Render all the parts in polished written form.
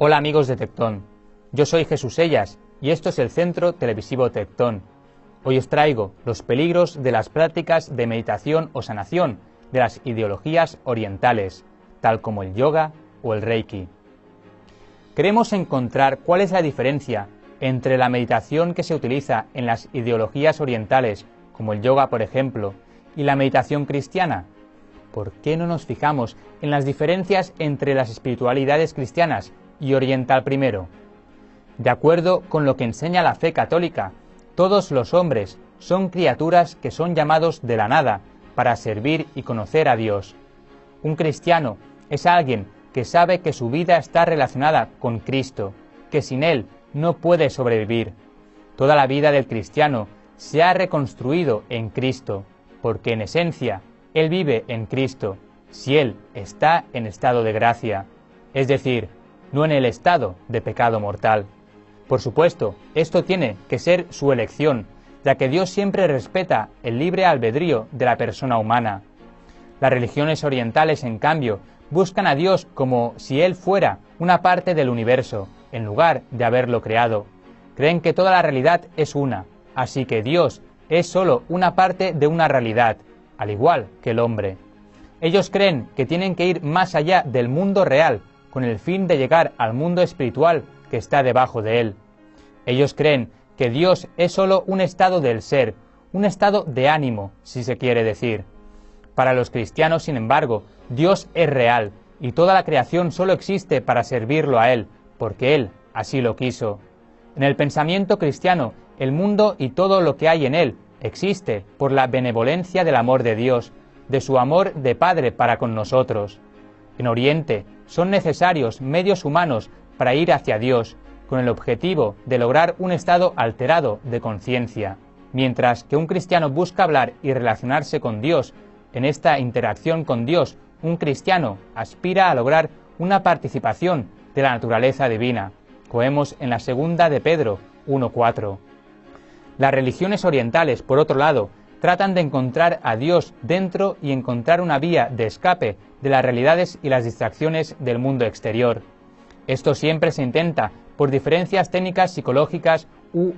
Hola amigos de Tectón, yo soy Jesús Ellas y esto es el Centro Televisivo Tectón. Hoy os traigo los peligros de las prácticas de meditación o sanación de las ideologías orientales, tal como el yoga o el reiki. Queremos encontrar cuál es la diferencia entre la meditación que se utiliza en las ideologías orientales, como el yoga por ejemplo, y la meditación cristiana. ¿Por qué no nos fijamos en las diferencias entre las espiritualidades cristianas y oriental primero? De acuerdo con lo que enseña la fe católica, todos los hombres son criaturas que son llamados de la nada para servir y conocer a Dios. Un cristiano es alguien que sabe que su vida está relacionada con Cristo, que sin Él no puede sobrevivir. Toda la vida del cristiano se ha reconstruido en Cristo, porque en esencia Él vive en Cristo, si Él está en estado de gracia, es decir, no en el estado de pecado mortal. Por supuesto, esto tiene que ser su elección, ya que Dios siempre respeta el libre albedrío de la persona humana. Las religiones orientales, en cambio, buscan a Dios como si Él fuera una parte del universo, en lugar de haberlo creado. Creen que toda la realidad es una, así que Dios es solo una parte de una realidad, al igual que el hombre. Ellos creen que tienen que ir más allá del mundo real, con el fin de llegar al mundo espiritual que está debajo de él. Ellos creen que Dios es solo un estado del ser, un estado de ánimo, si se quiere decir. Para los cristianos, sin embargo, Dios es real, y toda la creación solo existe para servirlo a Él, porque Él así lo quiso. En el pensamiento cristiano, el mundo y todo lo que hay en él existe por la benevolencia del amor de Dios, de su amor de Padre para con nosotros. En Oriente son necesarios medios humanos para ir hacia Dios, con el objetivo de lograr un estado alterado de conciencia, mientras que un cristiano busca hablar y relacionarse con Dios. En esta interacción con Dios, un cristiano aspira a lograr una participación de la naturaleza divina, como vemos en la segunda de Pedro 1:4. Las religiones orientales, por otro lado, tratan de encontrar a Dios dentro y encontrar una vía de escape de las realidades y las distracciones del mundo exterior. Esto siempre se intenta por diferencias técnicas psicológicas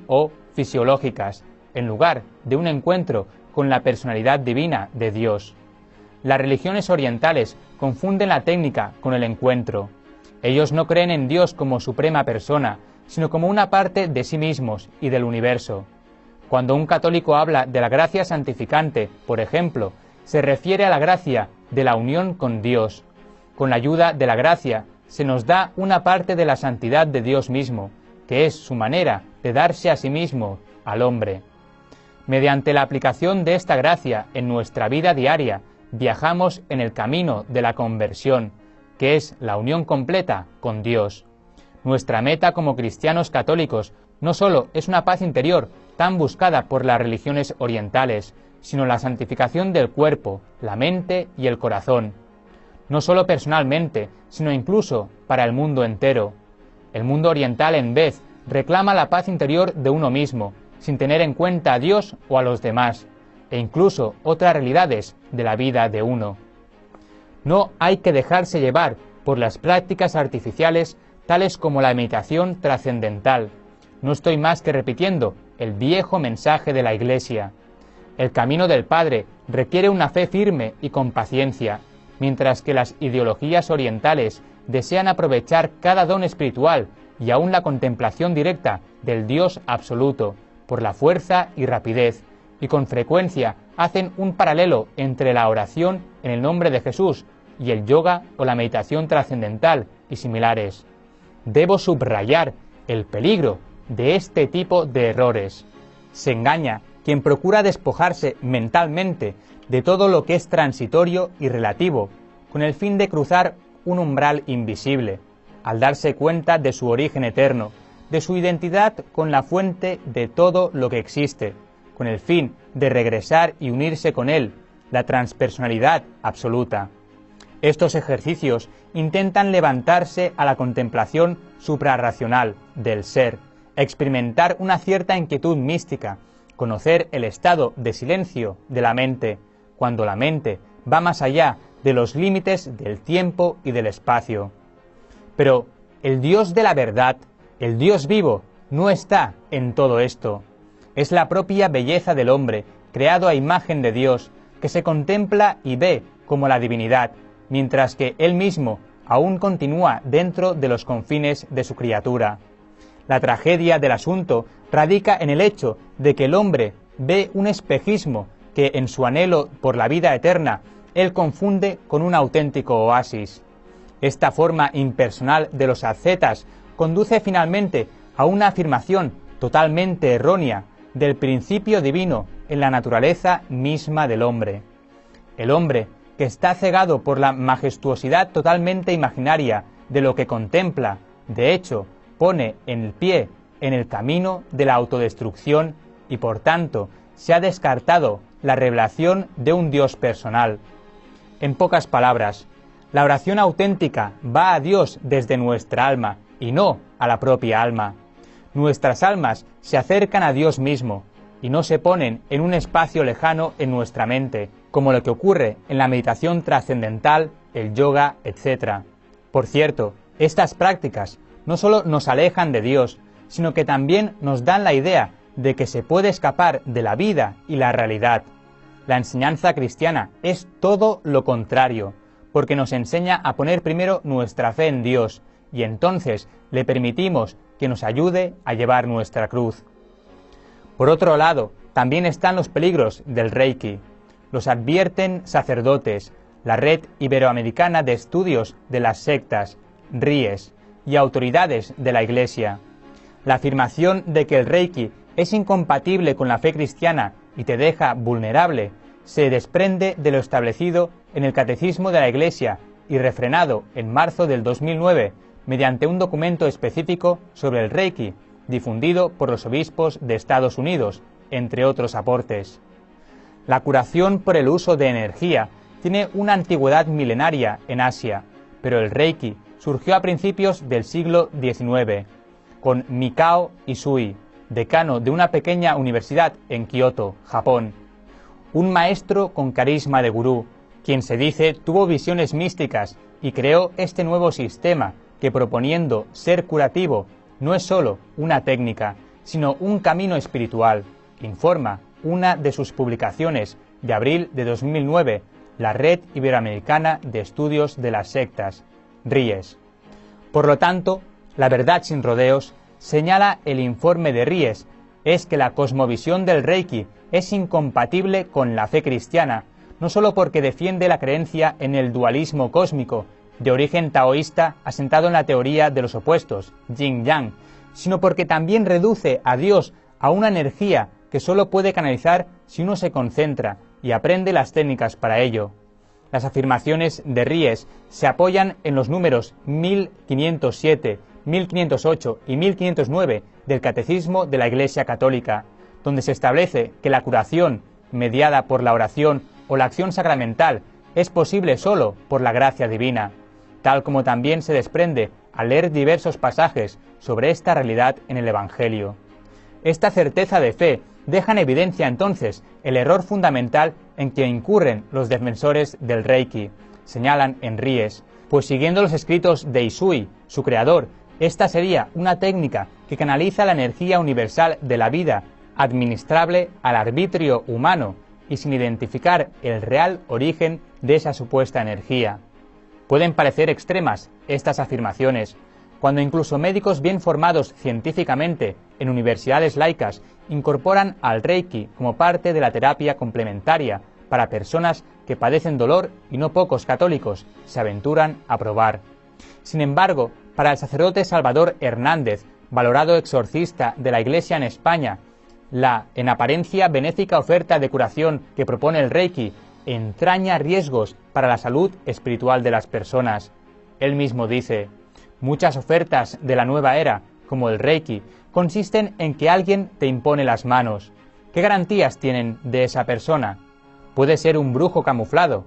o fisiológicas, en lugar de un encuentro con la personalidad divina de Dios. Las religiones orientales confunden la técnica con el encuentro. Ellos no creen en Dios como suprema persona, sino como una parte de sí mismos y del universo. Cuando un católico habla de la gracia santificante, por ejemplo, se refiere a la gracia de la unión con Dios. Con la ayuda de la gracia se nos da una parte de la santidad de Dios mismo, que es su manera de darse a sí mismo al hombre. Mediante la aplicación de esta gracia en nuestra vida diaria, viajamos en el camino de la conversión, que es la unión completa con Dios. Nuestra meta como cristianos católicos no solo es una paz interior tan buscada por las religiones orientales, sino la santificación del cuerpo, la mente y el corazón. No solo personalmente, sino incluso para el mundo entero. El mundo oriental, en vez, reclama la paz interior de uno mismo, sin tener en cuenta a Dios o a los demás, e incluso otras realidades de la vida de uno. No hay que dejarse llevar por las prácticas artificiales tales como la meditación trascendental. No estoy más que repitiendo el viejo mensaje de la Iglesia. El camino del Padre requiere una fe firme y con paciencia, mientras que las ideologías orientales desean aprovechar cada don espiritual y aún la contemplación directa del Dios absoluto, por la fuerza y rapidez, y con frecuencia hacen un paralelo entre la oración en el nombre de Jesús y el yoga o la meditación trascendental y similares. Debo subrayar el peligro de este tipo de errores. Se engaña quien procura despojarse mentalmente de todo lo que es transitorio y relativo, con el fin de cruzar un umbral invisible, al darse cuenta de su origen eterno, de su identidad con la fuente de todo lo que existe, con el fin de regresar y unirse con Él, la transpersonalidad absoluta. Estos ejercicios intentan levantarse a la contemplación suprarracional del ser, experimentar una cierta inquietud mística, conocer el estado de silencio de la mente, cuando la mente va más allá de los límites del tiempo y del espacio. Pero, el Dios de la verdad, el Dios vivo, no está en todo esto. Es la propia belleza del hombre, creado a imagen de Dios, que se contempla y ve como la divinidad, mientras que Él mismo aún continúa dentro de los confines de su criatura. La tragedia del asunto radica en el hecho de que el hombre ve un espejismo que en su anhelo por la vida eterna él confunde con un auténtico oasis. Esta forma impersonal de los ascetas conduce finalmente a una afirmación totalmente errónea del principio divino en la naturaleza misma del hombre. El hombre, que está cegado por la majestuosidad totalmente imaginaria de lo que contempla, de hecho, pone el pie en el camino de la autodestrucción y, por tanto, se ha descartado la revelación de un Dios personal. En pocas palabras, la oración auténtica va a Dios desde nuestra alma y no a la propia alma. Nuestras almas se acercan a Dios mismo y no se ponen en un espacio lejano en nuestra mente, como lo que ocurre en la meditación trascendental, el yoga, etc. Por cierto, estas prácticas no solo nos alejan de Dios, sino que también nos dan la idea de que se puede escapar de la vida y la realidad. La enseñanza cristiana es todo lo contrario, porque nos enseña a poner primero nuestra fe en Dios, y entonces le permitimos que nos ayude a llevar nuestra cruz. Por otro lado, también están los peligros del Reiki. Los advierten sacerdotes, la Red Iberoamericana de Estudios de las Sectas, RIES, y autoridades de la Iglesia. La afirmación de que el Reiki es incompatible con la fe cristiana y te deja vulnerable se desprende de lo establecido en el Catecismo de la Iglesia y refrenado en marzo del 2009 mediante un documento específico sobre el Reiki, difundido por los obispos de Estados Unidos, entre otros aportes. La curación por el uso de energía tiene una antigüedad milenaria en Asia, pero el Reiki surgió a principios del siglo XIX, con Mikao Isui, decano de una pequeña universidad en Kioto, Japón. Un maestro con carisma de gurú, quien se dice tuvo visiones místicas y creó este nuevo sistema que, proponiendo ser curativo, no es sólo una técnica, sino un camino espiritual, informa una de sus publicaciones de abril de 2009, la Red Iberoamericana de Estudios de las Sectas, RIES. Por lo tanto, la verdad sin rodeos, señala el informe de RIES, es que la cosmovisión del Reiki es incompatible con la fe cristiana, no sólo porque defiende la creencia en el dualismo cósmico, de origen taoísta asentado en la teoría de los opuestos, yin-yang, sino porque también reduce a Dios a una energía que sólo puede canalizar si uno se concentra y aprende las técnicas para ello. Las afirmaciones de RIES se apoyan en los números 1507, 1508 y 1509 del Catecismo de la Iglesia Católica, donde se establece que la curación, mediada por la oración o la acción sacramental, es posible sólo por la gracia divina, tal como también se desprende al leer diversos pasajes sobre esta realidad en el Evangelio. Esta certeza de fe deja en evidencia entonces el error fundamental en que incurren los defensores del Reiki, señalan en RIES, pues siguiendo los escritos de Isui, su creador, esta sería una técnica que canaliza la energía universal de la vida, administrable al arbitrio humano y sin identificar el real origen de esa supuesta energía. Pueden parecer extremas estas afirmaciones, cuando incluso médicos bien formados científicamente en universidades laicas incorporan al Reiki como parte de la terapia complementaria para personas que padecen dolor y no pocos católicos se aventuran a probar. Sin embargo, para el sacerdote Salvador Hernández, valorado exorcista de la Iglesia en España, la, en apariencia, benéfica oferta de curación que propone el Reiki entraña riesgos para la salud espiritual de las personas. Él mismo dice: muchas ofertas de la nueva era, como el Reiki, consisten en que alguien te impone las manos. ¿Qué garantías tienen de esa persona? Puede ser un brujo camuflado.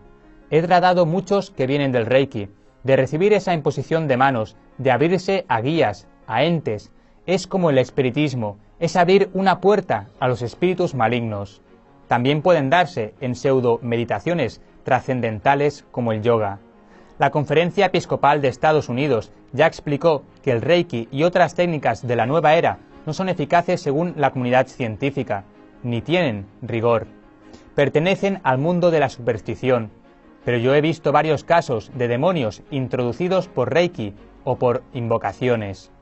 He tratado muchos que vienen del Reiki, de recibir esa imposición de manos, de abrirse a guías, a entes. Es como el espiritismo, es abrir una puerta a los espíritus malignos. También pueden darse en pseudo-meditaciones trascendentales como el yoga. La Conferencia Episcopal de Estados Unidos ya explicó que el Reiki y otras técnicas de la nueva era no son eficaces según la comunidad científica, ni tienen rigor. Pertenecen al mundo de la superstición, pero yo he visto varios casos de demonios introducidos por Reiki o por invocaciones.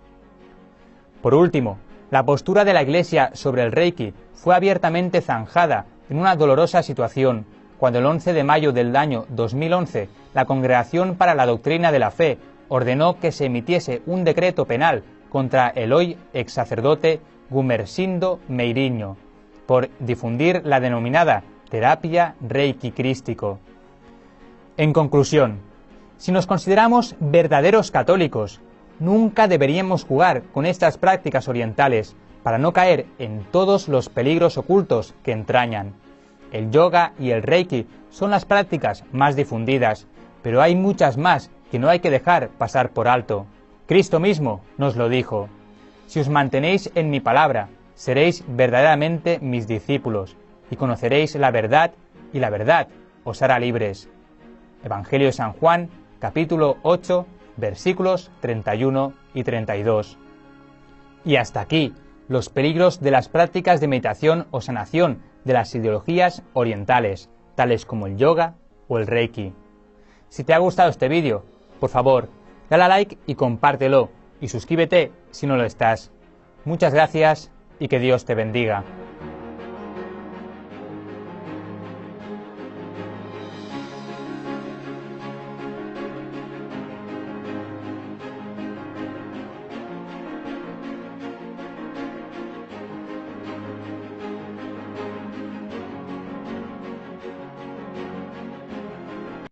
Por último, la postura de la Iglesia sobre el Reiki fue abiertamente zanjada en una dolorosa situación, cuando el 11 de mayo del año 2011, la Congregación para la Doctrina de la Fe ordenó que se emitiese un decreto penal contra el hoy ex sacerdote Gumersindo Meiriño, por difundir la denominada terapia Reiki crístico. En conclusión, si nos consideramos verdaderos católicos, nunca deberíamos jugar con estas prácticas orientales para no caer en todos los peligros ocultos que entrañan. El yoga y el Reiki son las prácticas más difundidas, pero hay muchas más que no hay que dejar pasar por alto. Cristo mismo nos lo dijo: si os mantenéis en mi palabra, seréis verdaderamente mis discípulos, y conoceréis la verdad, y la verdad os hará libres. Evangelio de San Juan, capítulo 8, versículos 31 y 32. Y hasta aquí los peligros de las prácticas de meditación o sanación de las ideologías orientales, tales como el yoga o el Reiki. Si te ha gustado este vídeo, por favor, dale a like y compártelo, y suscríbete si no lo estás. Muchas gracias y que Dios te bendiga.